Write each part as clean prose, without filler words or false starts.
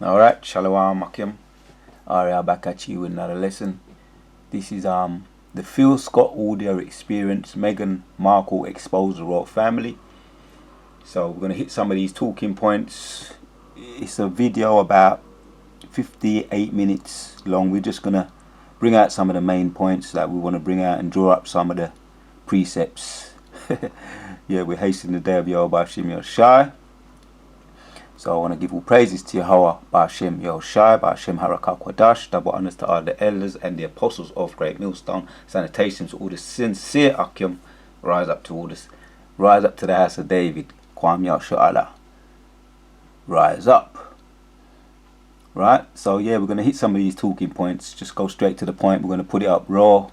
Alright, Shalom Akim. Alright, back at you with another lesson. This is the Phil Scott audio experience. Meghan Markle exposed the royal family. So we're gonna hit some of these talking points. It's a video about 58 minutes long. We're just gonna bring out some of the main points that we want to bring out and draw up some of the precepts. Yeah, we're hastening the day of Yahweh B'Shem Yoshai. So I want to give all praises to Yahweh B'Shem Yoshai, B'Shem Harakah Kwadash, double honors to all the elders and the apostles of Great Millstone, salutations to all the sincere Akim, rise up to the house of David, Kwam Yahshua, rise up. Right, so yeah, we're going to hit some of these talking points, just go straight to the point. We're going to put it up raw,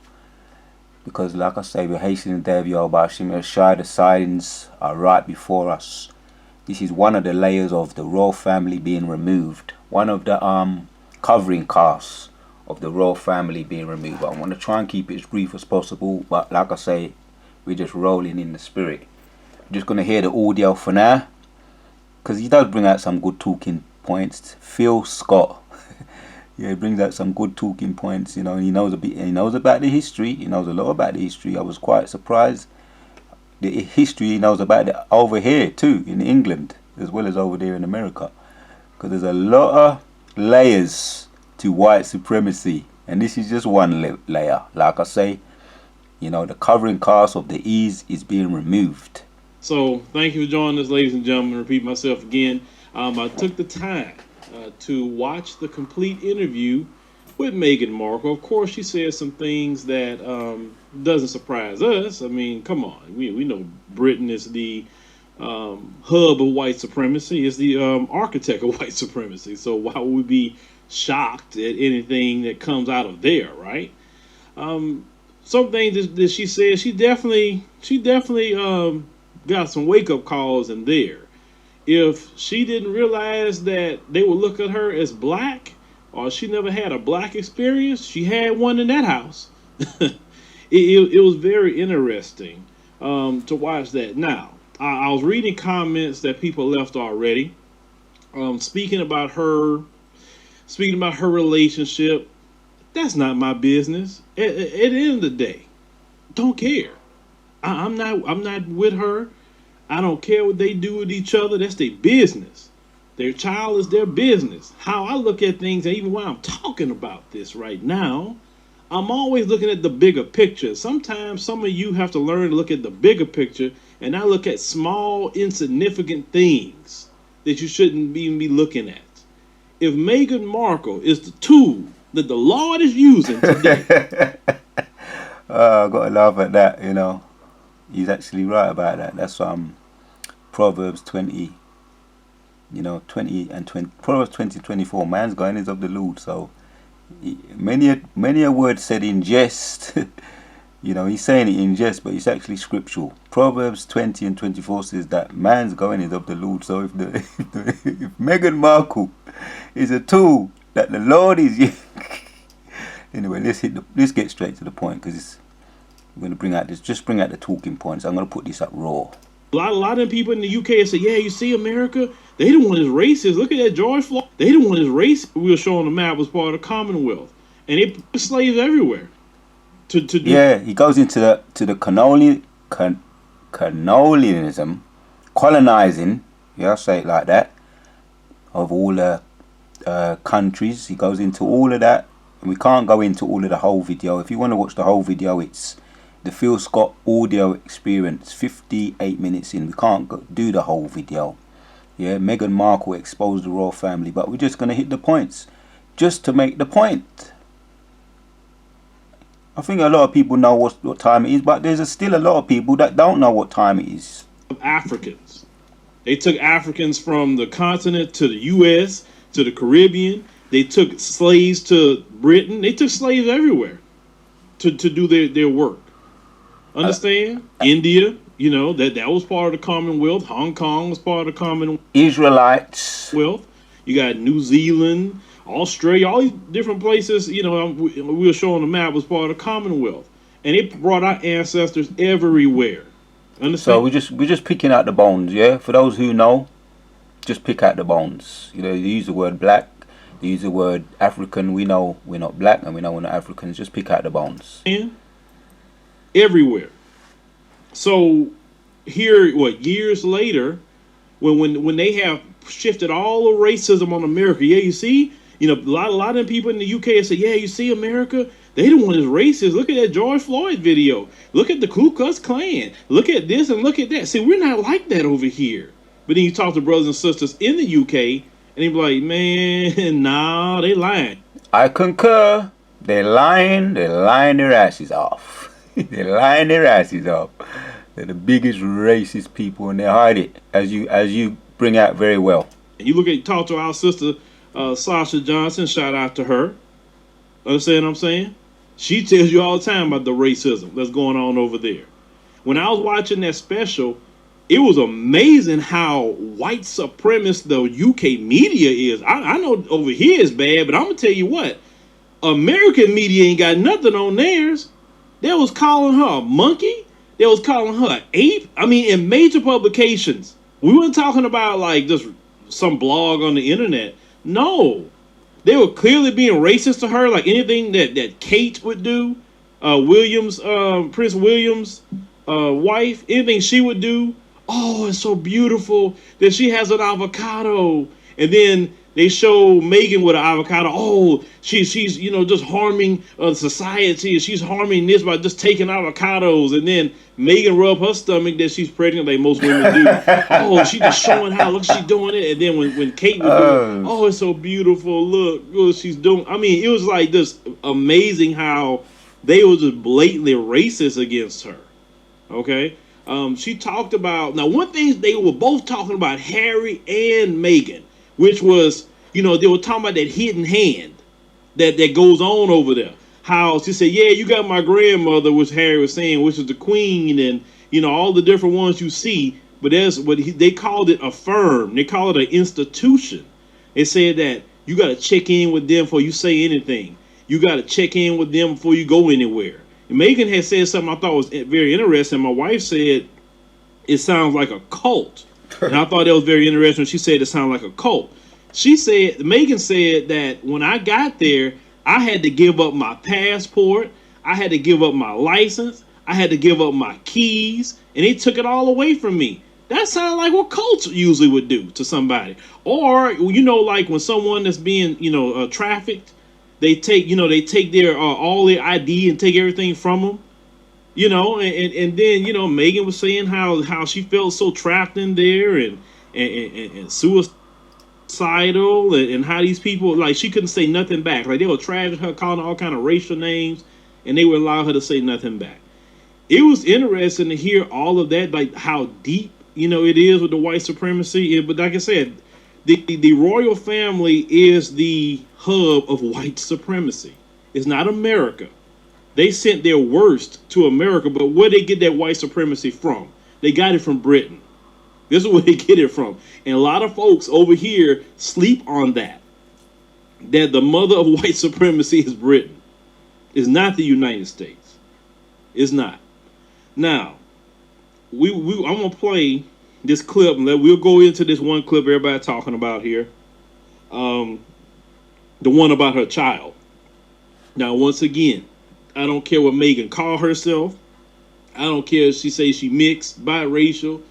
because like I say, we're hastening the day of Yahweh B'Shem Yoshai. The signs are right before us. This is one of the layers of the royal family being removed. One of the covering casts of the royal family being removed. I want to try and keep it as brief as possible, but like I say, we're just rolling in the spirit. I'm just going to hear the audio for now, because he does bring out some good talking points. Phil Scott, yeah, he brings out some good talking points. You know, he knows a bit. He knows about the history. He knows a lot about the history. I was quite surprised. The history he knows about it over here too, in England, as well as over there in America, because there's a lot of layers to white supremacy, and this is just one layer. Like I say, you know, the covering cast of the ease is being removed. So thank you for joining us, ladies and gentlemen. Repeat myself again. I took the time to watch the complete interview with Meghan Markle. Of course, she said some things that doesn't surprise us. I mean, come on. We know Britain is the hub of white supremacy. It's the architect of white supremacy. So why would we be shocked at anything that comes out of there, right? Some things that she said, she definitely got some wake-up calls in there. If she didn't realize that they would look at her as black, or she never had a black experience, she had one in that house. it was very interesting to watch that. Now, I was reading comments that people left already, speaking about her relationship. That's not my business. At the end of the day, don't care. I'm not with her. I don't care what they do with each other. That's their business. Their child is their business. How I look at things, and even while I'm talking about this right now, I'm always looking at the bigger picture. Sometimes some of you have to learn to look at the bigger picture and not look at small, insignificant things that you shouldn't even be looking at. If Meghan Markle is the tool that the Lord is using today. I got to laugh at that, you know. He's actually right about that. That's Proverbs 20, you know, 20 and 20, Proverbs 20:24. Man's going is of the Lord. So many a word said in jest. You know, he's saying it in jest, but it's actually scriptural. Proverbs 20 and 24 says that man's going is of the Lord. So if if Meghan Markle is a tool that the Lord is anyway, let's get straight to the point, because we're going to bring out the talking points. I'm going to put this up raw. A lot of people in the UK say, yeah, you see America, they don't want his racist. Look at that George Floyd. They don't want his race. We were showing the map was part of the Commonwealth. And they put slaves everywhere. Yeah, he goes into the colonizing, yeah, I'll say it like that, of all the countries. He goes into all of that. And we can't go into all of the whole video. If you want to watch the whole video, it's the Phil Scott audio experience, 58 minutes in. We can't do the whole video. Yeah, Meghan Markle exposed the royal family, but we're just going to hit the points, just to make the point. I think a lot of people know what time it is, but there's still a lot of people that don't know what time it is. Africans. They took Africans from the continent to the U.S., to the Caribbean. They took slaves to Britain. They took slaves everywhere to do their work. Understand? India, you know, that was part of the Commonwealth. Hong Kong was part of the Commonwealth. Israelites. You got New Zealand, Australia, all these different places, you know, we were showing the map was part of the Commonwealth. And it brought our ancestors everywhere. Understand? So we're just picking out the bones, yeah? For those who know, just pick out the bones. You know, they use the word black, they use the word African. We know we're not black, and we know we're not Africans. Just pick out the bones. And everywhere. So here, what, years later, when they have shifted all the racism on America, yeah, you see, a lot of them people in the UK say, yeah, you see, America, they don't want as racist. Look at that George Floyd video. Look at the Ku Klux Klan. Look at this and look at that. See, we're not like that over here. But then you talk to brothers and sisters in the UK, and they be like, man, nah, they lying. I concur. They're lying. They're lying their asses off. They're lying their asses off. They're the biggest racist people, and they hide it, as you bring out very well. And you talk to our sister Sasha Johnson. Shout out to her. Understand what I'm saying? She tells you all the time about the racism that's going on over there. When I was watching that special, it was amazing how white supremacist the UK media is. I know over here is bad, but I'm gonna tell you what, American media ain't got nothing on theirs. They was calling her a monkey. They was calling her an ape. I mean, in major publications. We weren't talking about like just some blog on the internet. No. They were clearly being racist to her, like anything that Kate would do, Prince William's wife, anything she would do. Oh, it's so beautiful that she has an avocado. And then they show Meghan with an avocado. Oh, she's just harming society. She's harming this by just taking avocados. And then Meghan rub her stomach that she's pregnant, like most women do. Oh, she's just showing how, look, she's doing it. And then when Kate was doing, oh, it's so beautiful. Look what she's doing. I mean, it was like just amazing how they were just blatantly racist against her. Okay. She talked about, now one thing they were both talking about, Harry and Meghan, which was, they were talking about that hidden hand that goes on over there. How she said, yeah, you got my grandmother, which Harry was saying, which is the queen, and all the different ones you see. But they called it a firm. They call it an institution. They said that you got to check in with them before you say anything. You got to check in with them before you go anywhere. And Meghan had said something I thought was very interesting. My wife said it sounds like a cult. And I thought that was very interesting. She said it sounded like a cult. Meghan said that when I got there, I had to give up my passport. I had to give up my license. I had to give up my keys. And they took it all away from me. That sounds like what cults usually would do to somebody. Or, like when someone that's being, trafficked, they take their all their ID and take everything from them. And then, Meghan was saying how she felt so trapped in there and suicidal and how these people, like, she couldn't say nothing back. Like, they were trashing her, calling her all kind of racial names, and they would allow her to say nothing back. It was interesting to hear all of that, like how deep, it is with the white supremacy. But like I said, the royal family is the hub of white supremacy. It's not America. They sent their worst to America, but where they get that white supremacy from? They got it from Britain. This is where they get it from. And a lot of folks over here sleep on that the mother of white supremacy is Britain. It's not the United States. It's not. Now, I'm going to play this clip, and we'll go into this one clip everybody talking about here. The one about her child. Now, once again, I don't care what Meghan call herself. I don't care if she says she mixed, biracial,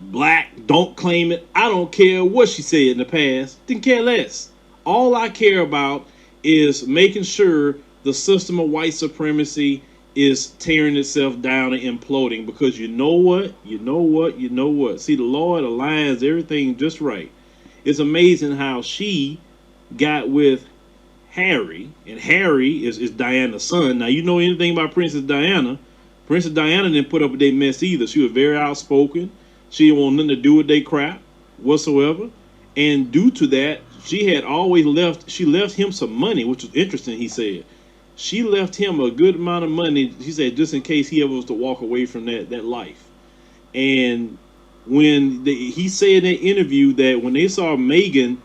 black, don't claim it. I don't care what she said in the past. Didn't care less. All I care about is making sure the system of white supremacy is tearing itself down and imploding. Because you know what? See, the Lord aligns everything just right. It's amazing how she got with Harry, and Harry is Diana's son. Now, you know anything about Princess Diana. Princess Diana didn't put up with their mess either. She was very outspoken. She didn't want nothing to do with their crap whatsoever. And due to that, she left him some money, which was interesting, he said. She left him a good amount of money, she said, just in case he ever was to walk away from that life. And when he said in that interview that when they saw Meghan,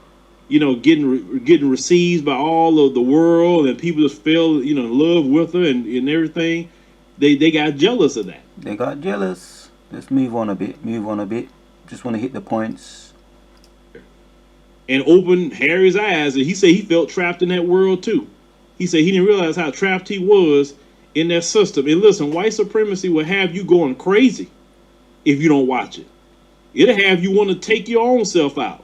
getting received by all of the world, and people just fell, in love with her and everything, they got jealous of that. They got jealous. Let's move on a bit. Just want to hit the points. and opened Harry's eyes, and he said he felt trapped in that world too. He said he didn't realize how trapped he was in that system. And listen, white supremacy will have you going crazy if you don't watch it. It'll have you want to take your own self out.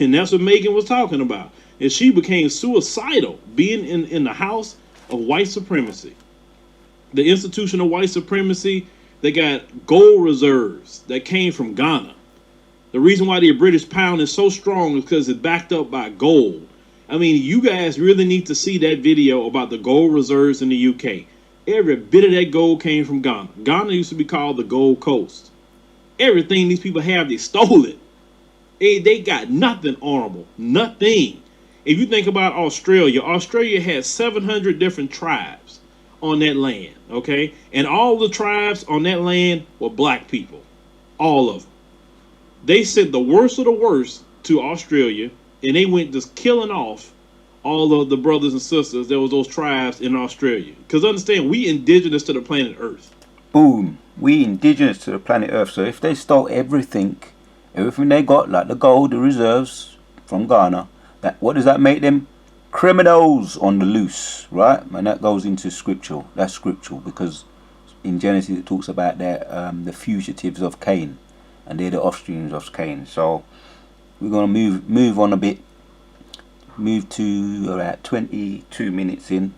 And that's what Megan was talking about. And she became suicidal being in the house of white supremacy. The institution of white supremacy, they got gold reserves that came from Ghana. The reason why the British pound is so strong is because it's backed up by gold. I mean, you guys really need to see that video about the gold reserves in the UK. Every bit of that gold came from Ghana. Ghana used to be called the Gold Coast. Everything these people have, they stole it. They got nothing honorable. Nothing. If you think about Australia, Australia has 700 different tribes on that land, okay? And all the tribes on that land were black people. All of them. They sent the worst of the worst to Australia, and they went just killing off all of the brothers and sisters. There was those tribes in Australia. Because understand, we indigenous to the planet Earth. Boom. We indigenous to the planet Earth. So if they stole everything they got, like the gold, the reserves from Ghana, what does that make them? Criminals on the loose, right? And that goes into scriptural. That's scriptural, because in Genesis it talks about the fugitives of Cain, and they're the offsprings of Cain. So we're gonna move on a bit. Move to about 22 minutes in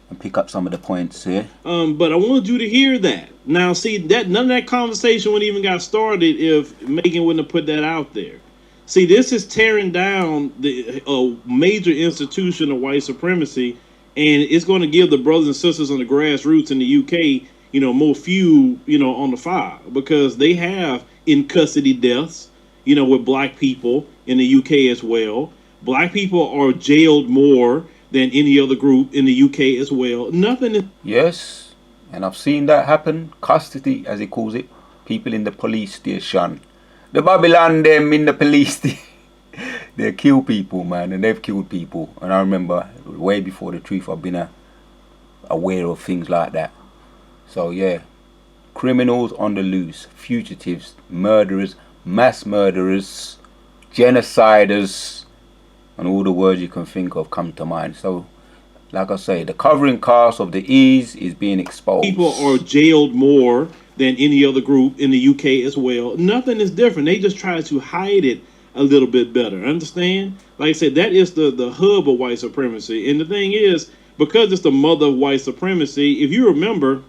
and pick up some of the points here. But I wanted you to hear that. Now, see, that none of that conversation wouldn't even got started if Megan wouldn't have put that out there. See, this is tearing down the major institution of white supremacy, and it's going to give the brothers and sisters on the grassroots in the UK, more fuel, on the fire, because they have in custody deaths, with black people in the UK as well. Black people are jailed more than any other group in the UK as well. Nothing. Yes, and I've seen that happen. Custody, as he calls it. People in the police station. The Babylon them in the police they kill people, man, and they've killed people. And I remember way before the truth, I've been aware of things like that. So yeah, criminals on the loose, fugitives, murderers, mass murderers, genociders, and all the words you can think of come to mind. So, like I say, the covering cast of the E's is being exposed. People are jailed more than any other group in the UK as well. Nothing is different. They just try to hide it a little bit better. Understand? Like I said, that is the hub of white supremacy. And the thing is, because it's the mother of white supremacy, if you remember,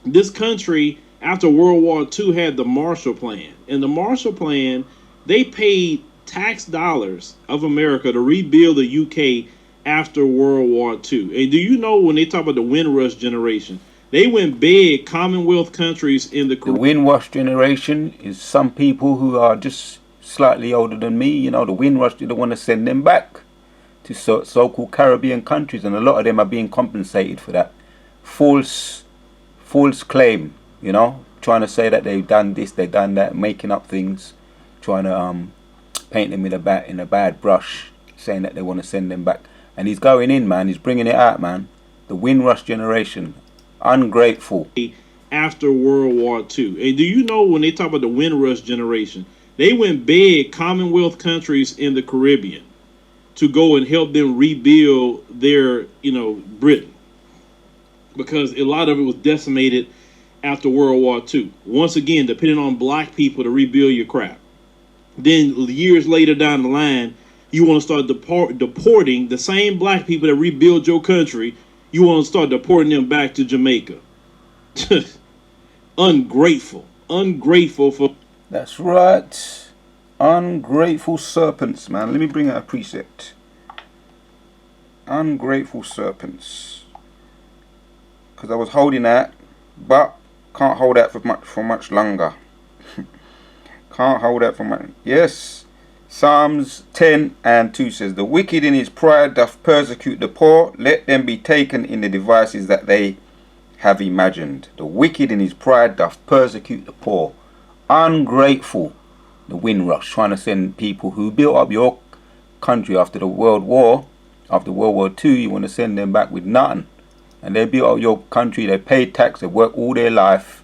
this country, after World War II, had the Marshall Plan. And the Marshall Plan, they paid tax dollars of America to rebuild the UK after World War II. And do you know, when they talk about the Windrush generation, they went big Commonwealth countries in the Windrush generation is some people who are just slightly older than me. The Windrush didn't want to send them back to so-called Caribbean countries, and a lot of them are being compensated for that false claim, trying to say that they've done this, they've done that, making up things, trying to paint them in a bad brush, saying that they want to send them back. And he's going in, man. He's bringing it out, man. The Windrush generation, ungrateful. After World War II. And do you know, when they talk about the Windrush generation, they went big Commonwealth countries in the Caribbean to go and help them rebuild their, Britain, because a lot of it was decimated after World War II. Once again, depending on black people to rebuild your crap. Then years later down the line, you want to start deporting the same black people that rebuild your country. You want to start deporting them back to Jamaica. Ungrateful for. That's right. Ungrateful serpents, man. Let me bring out a precept. Ungrateful serpents. Because I was holding that, but can't hold that for much longer. Can't hold that for much. Yes. Psalms 10:2 says, "The wicked in his pride doth persecute the poor. Let them be taken in the devices that they have imagined." The wicked in his pride doth persecute the poor. Ungrateful. The Windrush, trying to send people who built up your country after the World War, after World War II, you want to send them back with nothing. And they built up your country, they paid tax, they worked all their life,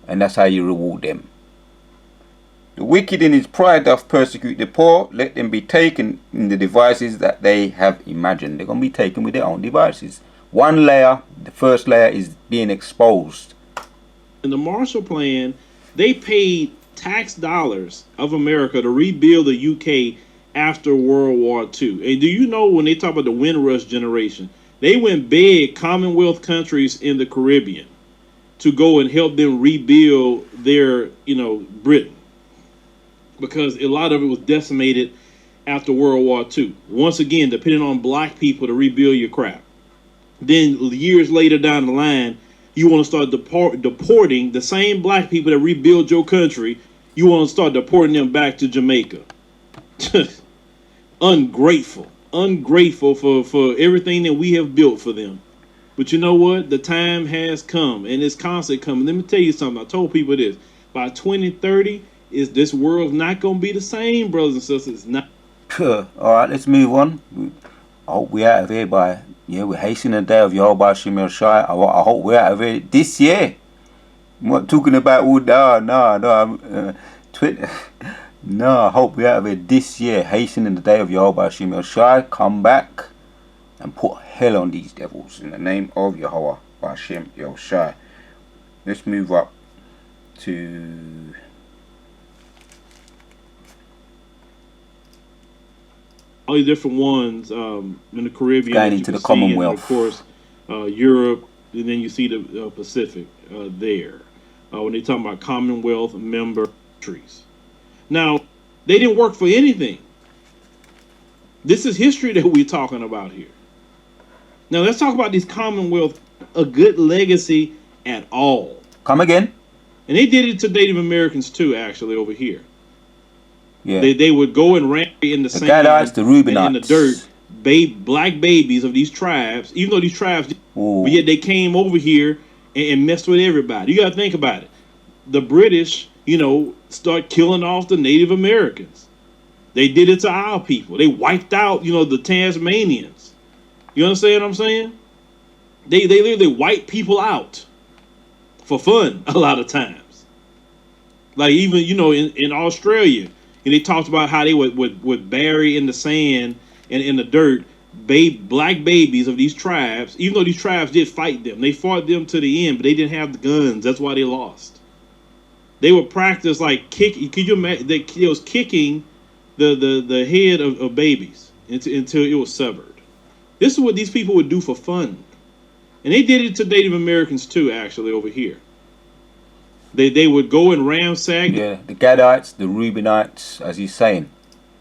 and that's how you reward them. The wicked in his pride doth persecute the poor. Let them be taken in the devices that they have imagined. They're going to be taken with their own devices. One layer, the first layer is being exposed. In the Marshall Plan, they paid tax dollars of America to rebuild the UK after World War II. And do you know when they talk about the Windrush generation, they went big Commonwealth countries in the Caribbean to go and help them rebuild their, Britain, because a lot of it was decimated after World War II. Once again, depending on black people to rebuild your crap. Then years later down the line, you want to start deporting the same black people that rebuild your country. You want to start deporting them back to Jamaica. Ungrateful for everything that we have built for them. But you know what? The time has come, and it's constantly coming. Let me tell you something. I told people this. By 2030, this world's not going to be the same, brothers and sisters. It's not. All right, let's move on. I hope we're out of here we're hastening the day of Yahweh Shemel Shai. I hope we're out of here this year. I'm not talking about Twitter. No, I hope we're out of here this year. Hastening the day of Yahweh Shemel Shai. Come back and put hell on these devils in the name of Yahweh Hashem Shai. Let's move up to all these different ones in the Caribbean, going into the Commonwealth, of course, Europe, and then you see the Pacific there. When they talk about Commonwealth member countries, now they didn't work for anything. This is history that we're talking about here. Now let's talk about these Commonwealth, a good legacy at all. Come again? And they did it to Native Americans too, actually, over here. Yeah. They would go and ramp in the sand, the Reubenites, in the dirt, black babies of these tribes, even though these tribes, but yet they came over here and messed with everybody. You got to think about it. The British, start killing off the Native Americans. They did it to our people. They wiped out, the Tasmanians. You understand what I'm saying? They literally wipe people out for fun a lot of times. Like even, in Australia, and they talked about how they would bury in the sand and in the dirt black babies of these tribes, even though these tribes did fight them. They fought them to the end, but they didn't have the guns. That's why they lost. They would practice like kicking. Could you imagine? They was kicking the head of babies until it was severed. This is what these people would do for fun. And they did it to Native Americans too, actually, over here. They would go and ransack. Yeah, the Gadites, the Reubenites, as he's saying.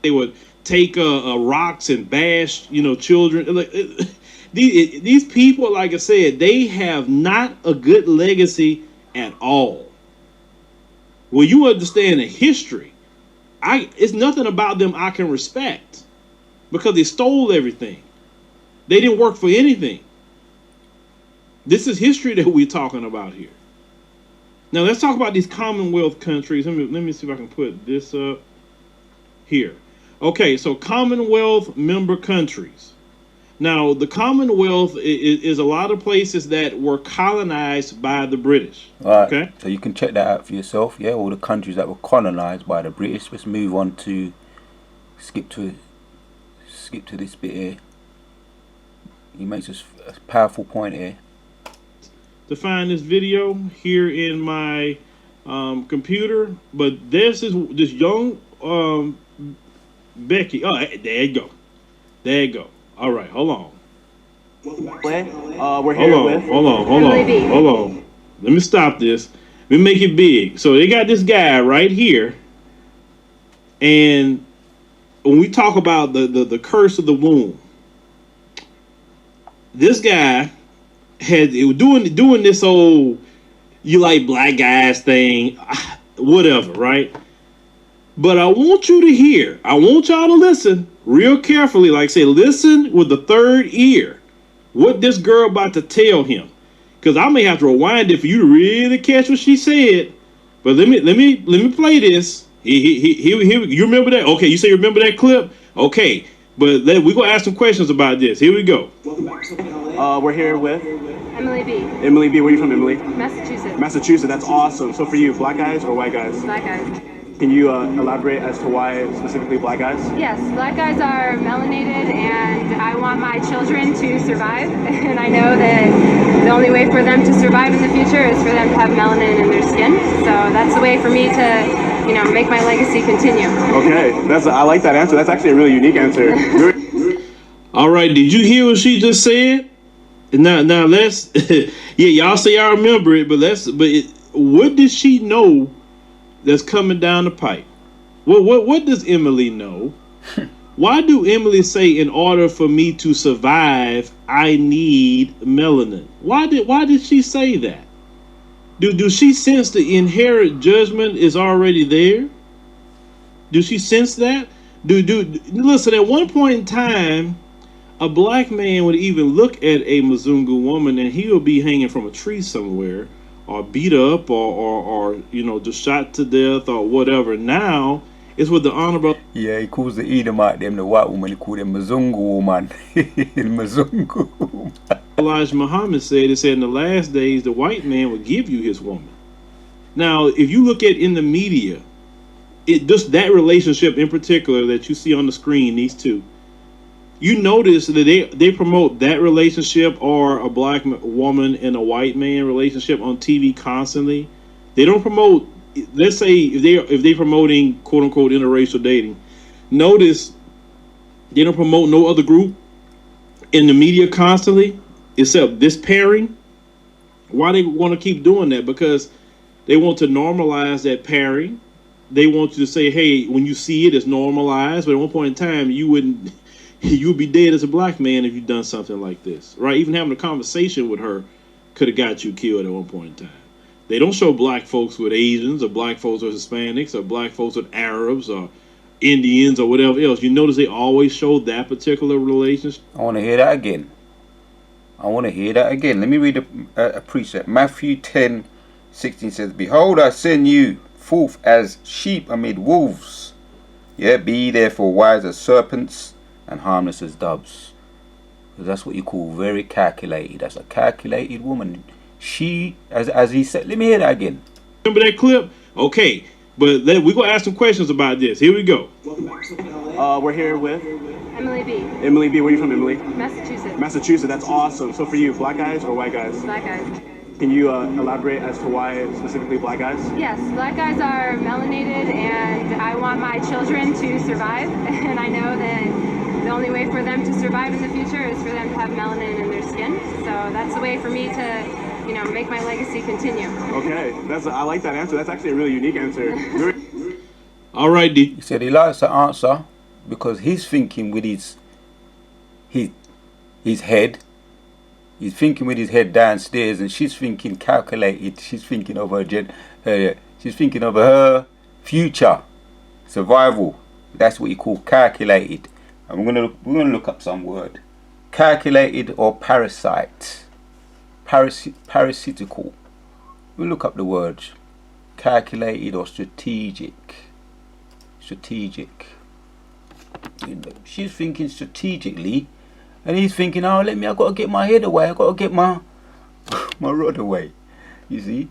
They would take rocks and bash, children. Like these people, like I said, they have not a good legacy at all. Well, you understand the history. It's nothing about them I can respect because they stole everything. They didn't work for anything. This is history that we're talking about here. Now let's talk about these Commonwealth countries. Let me see if I can put this up here. Okay, so Commonwealth member countries. Now the Commonwealth is a lot of places that were colonized by the British. Right. Okay, so you can check that out for yourself. Yeah, all the countries that were colonized by the British. Let's move on to skip to this bit here. He makes a powerful point here. To find this video here in my computer, but this young Becky. Oh, there you go. All right, hold on. We're here Hold on. Let me stop this. Let me make it big. So they got this guy right here, and when we talk about the curse of the womb, this guy was doing this old you like black guys thing, whatever, right? But I want you to hear, I want y'all to listen real carefully, like say, listen with the third ear, what this girl about to tell him. Because I may have to rewind it for you to really catch what she said. But let me play this. You remember that? Okay, you say you remember that clip? Okay, but we're going to ask some questions about this. Here we go. We're here with Emily B. Emily B. Where are you from, Emily? Massachusetts. Massachusetts. That's awesome. So for you, black guys or white guys? Black guys. Can you elaborate as to why specifically black guys? Yes, black guys are melanated, and I want my children to survive. And I know that the only way for them to survive in the future is for them to have melanin in their skin. So that's the way for me to, make my legacy continue. Okay, I like that answer. That's actually a really unique answer. All right, did you hear what she just said? Now let's y'all say y'all remember it, but what did she know that's coming down the pipe? What does Emily know? Why do Emily say, in order for me to survive, I need melanin? Why did she say that? Do she sense the inherent judgment is already there? Do she sense that? Listen, at one point in time, a black man would even look at a Mzungu woman and he would be hanging from a tree somewhere, or beat up, or just shot to death or whatever. Now it's with the honorable. Yeah, he calls the Edomite them the white woman. He called them Mzungu woman. Mzungu woman. Elijah Muhammad said, in the last days the white man would give you his woman. Now, if you look at in the media, just that relationship in particular that you see on the screen, these two, you notice that they promote that relationship, or a black woman and a white man relationship, on TV constantly. They don't promote, let's say if they're promoting quote unquote interracial dating, notice they don't promote no other group in the media constantly except this pairing. Why they want to keep doing that? Because they want to normalize that pairing. They want you to say, hey, when you see it, it's normalized. But at one point in time, you would be dead as a black man if you'd done something like this, right? Even having a conversation with her could have got you killed at one point in time. They don't show black folks with Asians, or black folks with Hispanics, or black folks with Arabs, or Indians, or whatever else. You notice they always show that particular relationship. I want to hear that again. Let me read a precept. Matthew 10:16 says, "Behold, I send you forth as sheep amid wolves. Yeah, be ye therefore wise as serpents and harmless as doves." Because that's what you call very calculated. That's a calculated woman. She, as he said, let me hear that again. Remember that clip? Okay, but we're going to ask some questions about this. Here we go. We're here with Emily B. Emily B. Where are you from, Emily? Massachusetts. Massachusetts. That's awesome. So for you, black guys or white guys? Black guys. Can you elaborate as to why specifically black guys? Yes, black guys are melanated, and I want my children to survive. And I know that the only way for them to survive in the future is for them to have melanin in their skin. So that's the way for me to, make my legacy continue. Okay, I like that answer. That's actually a really unique answer. All right, He said he likes the answer because he's thinking with his head. He's thinking with his head downstairs, and she's thinking calculated. She's thinking of her future survival. That's what you call calculated. And we're gonna look up some word. Calculated or parasite. Parasitical. We'll look up the words. Calculated or strategic. Strategic. She's thinking strategically, and he's thinking, oh, I've got to get my head away. I've got to get my rod away. You see?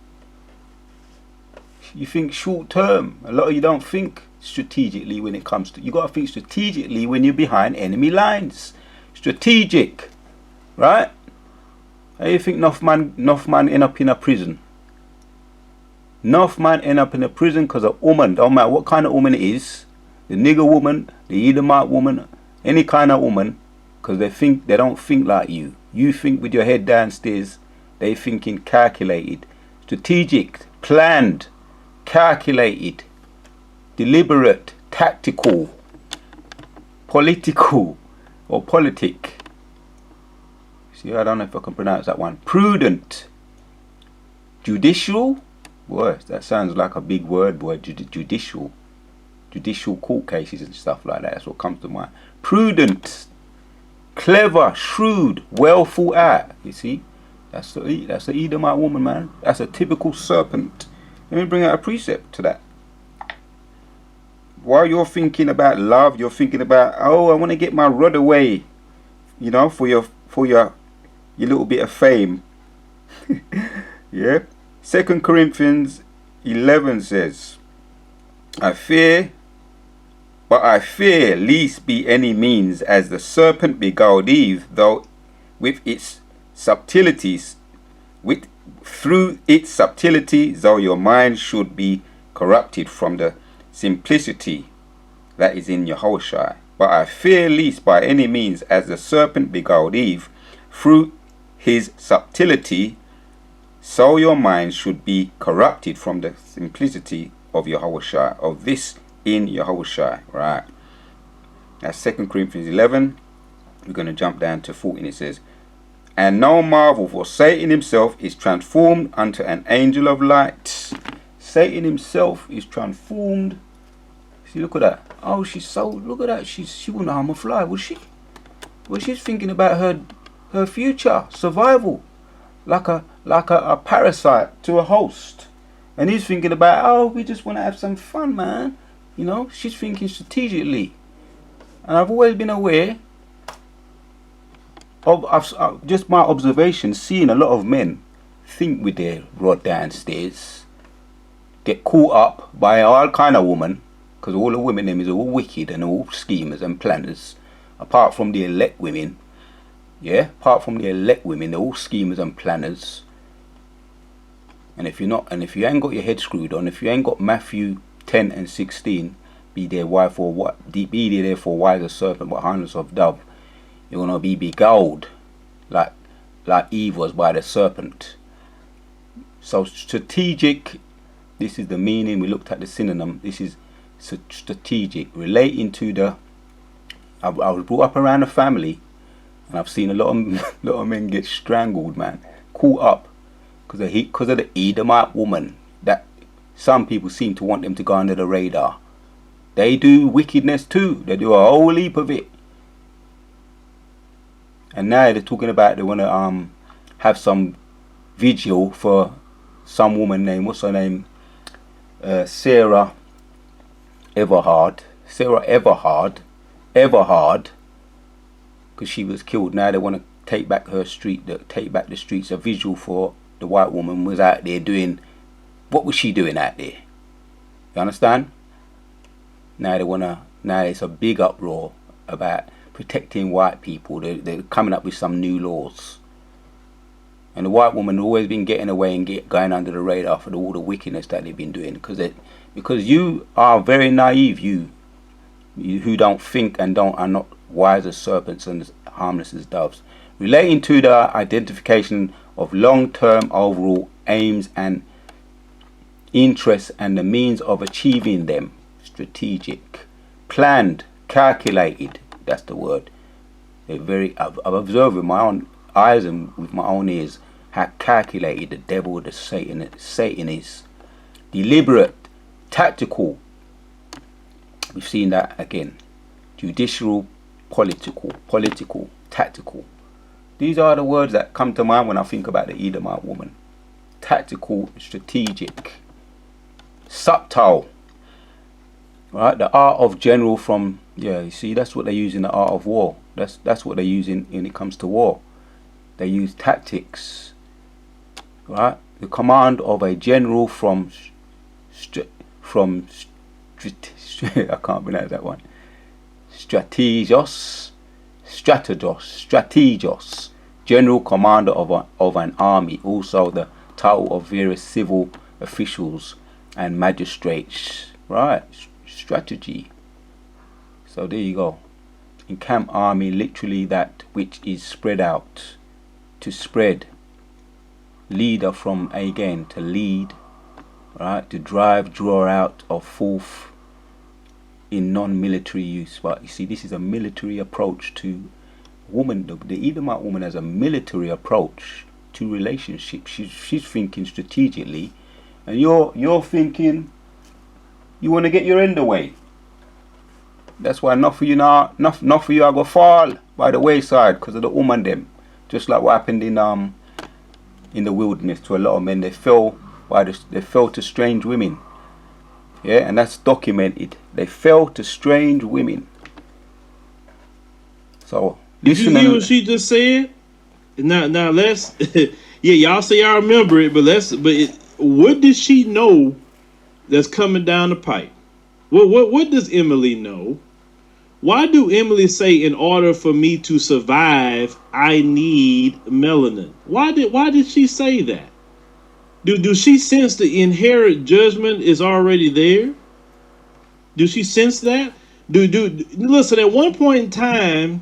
You think short term. A lot of you don't think strategically when it comes to... You got to think strategically when you're behind enemy lines. Strategic. Right? How do you think enough man end up in a prison? Enough man end up in a prison because a woman, don't matter what kind of woman it is, the nigger woman, the Edomite woman, any kind of woman, because they don't think like you. You think with your head downstairs. They thinking calculated, strategic, planned, calculated, deliberate, tactical, political, or politic. See, I don't know if I can pronounce that one. Prudent, judicial. Boy, that sounds like a big word, boy. Judicial court cases and stuff like that. That's what comes to mind. Prudent, clever, shrewd, well thought out. You see, that's the Edomite woman, man. That's a typical serpent. Let me bring out a precept to that. While you're thinking about love, you're thinking about, oh, I want to get my rod away, for your little bit of fame. Yeah. 2 Corinthians 11 says, I fear, but I fear least be any means as the serpent beguiled Eve, though with its subtleties, through its subtlety, though your mind should be corrupted from the simplicity that is in Yahushua. But I fear least by any means as the serpent beguiled Eve, through his subtlety, so your mind should be corrupted from the simplicity of Yahushua, of this in Yahushua. Right. That's 2 Corinthians 11. We're going to jump down to 14. It says, and no marvel, for Satan himself is transformed unto an angel of light. Satan himself is transformed. See, look at that. Oh, she's so, look at that. She wouldn't harm a fly, would she? Well, she's thinking about her future, survival. Like a parasite to a host. And he's thinking about, oh, we just want to have some fun, man. You know, she's thinking strategically. And I've always been aware of just my observation, seeing a lot of men think with their rod downstairs, get caught up by all kind of women, because all the women them is all wicked and all schemers and planners, apart from the elect women. Yeah, apart from the elect women, they're all schemers and planners. And if you ain't got your head screwed on, if you ain't got Matthew 10 and 16, be there therefore wise as serpent but harmless of dove, you're gonna be beguiled like Eve was by the serpent. So strategic, this is the meaning. We looked at the synonym. This is strategic, relating to the. I was brought up around a family, and I've seen a lot of men get strangled, man, caught up because of the Edomite woman. That some people seem to want them to go under the radar. They do wickedness too. They do a whole heap of it. And now they're talking about they want to have some vigil for some woman named, what's her name? Sarah Everhard, because she was killed. Now they want to take back the streets. A vigil for the white woman was out there doing, what was she doing out there? You understand? Now it's a big uproar about protecting white people. They're coming up with some new laws. And the white woman has always been getting away and going under the radar for all the wickedness that they've been doing. Because you are very naive, you who don't think and are not wise as serpents and harmless as doves. Relating to the identification of long-term overall aims and interests and the means of achieving them. Strategic, planned, calculated. That's the word. I've observed with my own eyes and with my own ears how calculated the devil, the Satan is. Deliberate, tactical. We've seen that again. Judicial, political, tactical. These are the words that come to mind when I think about the Edomite woman. Tactical, strategic, subtle. Right, the art of general from, you see, that's what they use in the art of war. That's what they use when it comes to war. They use tactics. Right, the command of a general from I can't pronounce that one. Strategos, general commander of an army. Also the title of various civil officials and magistrates. Right. Strategy. So there you go. In camp army, literally that which is spread out, to spread. Leader from again, to lead, right, to drive, draw out, or forth in non-military use. But you see, this is a military approach to woman. The Edomite woman has a military approach to relationships. She's thinking strategically, and you're thinking you want to get your end away. That's why not for you now, not for you I go fall by the wayside because of the woman them. Just like what happened in the wilderness to a lot of men. They fell to strange women. Yeah, and that's documented. They fell to strange women. So did you hear what she just said? Now let's yeah, y'all say y'all remember it, but what did she know that's coming down the pipe? What does Emily know? Why do Emily say in order for me to survive, I need melanin? Why did she say that? Do she sense the inherent judgment is already there? Do she sense that? Listen, at one point in time,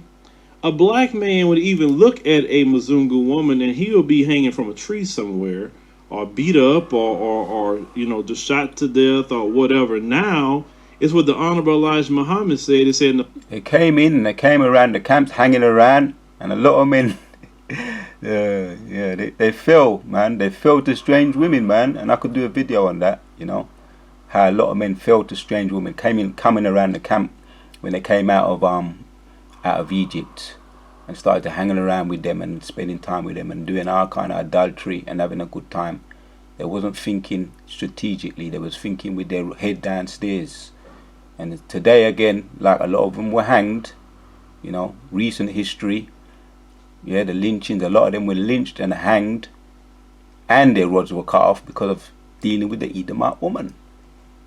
a black man would even look at a Mzungu woman and he would be hanging from a tree somewhere or beat up or just shot to death or whatever. Now it's what the Honorable Elijah Muhammad said. He said They came in and they came around the camps hanging around, and a lot of men, they fell, man. They fell to strange women, man. And I could do a video on that, how a lot of men fell to strange women, coming around the camp when they came out of Egypt, and started to hanging around with them and spending time with them and doing all kind of adultery and having a good time. They wasn't thinking strategically. They was thinking with their head downstairs. And today again, like a lot of them were hanged, recent history. Yeah, the lynchings, a lot of them were lynched and hanged, and their rods were cut off because of dealing with the Edomite woman.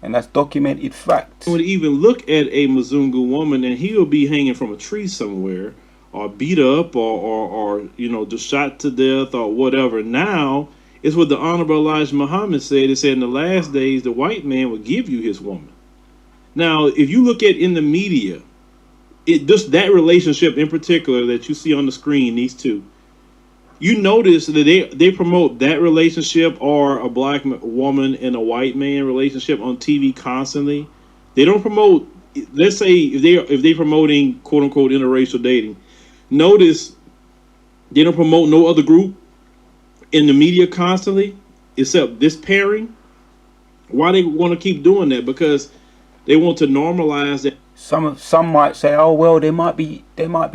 And that's documented fact. Would even look at a Mzungu woman and he would be hanging from a tree somewhere or beat up or just shot to death or whatever. Now it's what the Honorable Elijah Muhammad said. He said in the last days the white man would give you his woman. Now, if you look at in the media, just that relationship in particular that you see on the screen, these two, you notice that they promote that relationship or a black woman and a white man relationship on TV constantly. They don't promote, let's say if they're promoting quote unquote interracial dating, notice they don't promote no other group in the media constantly except this pairing. Why they want to keep doing that? Because they want to normalize that. Some might say, oh well, they might be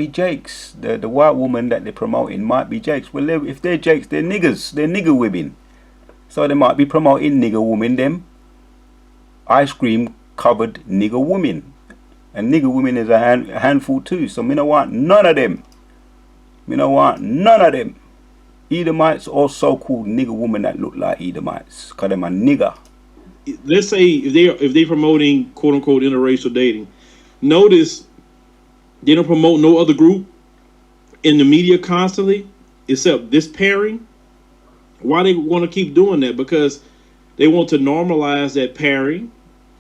Jakes. The white woman that they're promoting might be Jakes. Well, if they're Jakes, they're niggers. They're nigger women. So they might be promoting nigger women. Them ice cream covered nigger women, and nigger women is a handful too. So me no want none of them. Me no want none of them. Edomites or so-called nigger women that look like Edomites, cause them a nigger. Let's say if they're promoting quote unquote interracial dating, notice they don't promote no other group in the media constantly except this pairing. Why they want to keep doing that? Because they want to normalize that pairing.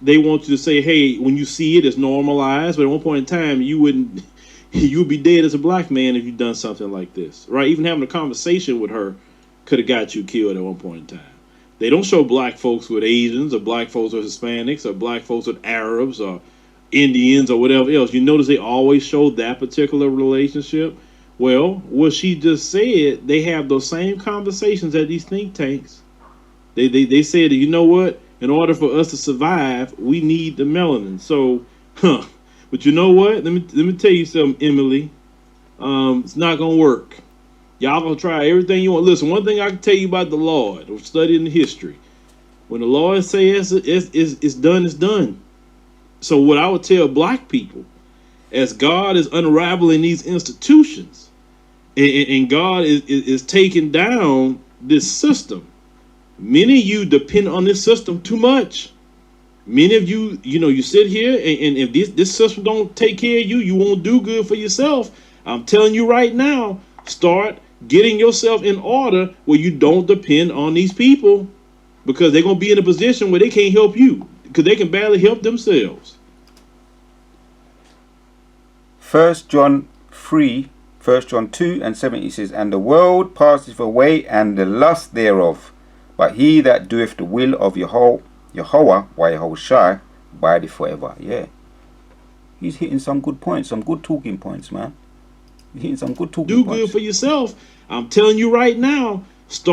They want you to say, hey, when you see it, it's normalized. But at one point in time, you would be dead as a black man if you'd done something like this, right? Even having a conversation with her could have got you killed at one point in time. They don't show black folks with Asians or black folks with Hispanics or black folks with Arabs or Indians or whatever else. You notice they always show that particular relationship. Well, what she just said, they have those same conversations at these think tanks. They said, you know what? In order for us to survive, we need the melanin. So, but you know what? Let me tell you something, Emily. It's not gonna work. Y'all gonna try everything you want. Listen, one thing I can tell you about the Lord, or studying the history, when the Lord says it's done, it's done. So what I would tell black people, as God is unraveling these institutions, and God is taking down this system, many of you depend on this system too much. Many of you, you sit here and if this system don't take care of you, you won't do good for yourself. I'm telling you right now, start getting yourself in order where you don't depend on these people, because they're going to be in a position where they can't help you because they can barely help themselves. 1 John 2:17 says, and the world passeth away and the lust thereof, but he that doeth the will of Yahweh, Yahushua, abideth forever. Yeah. He's hitting some good points, some good talking points, man. He's hitting some good talking points. Do good for yourself. I'm telling you right now,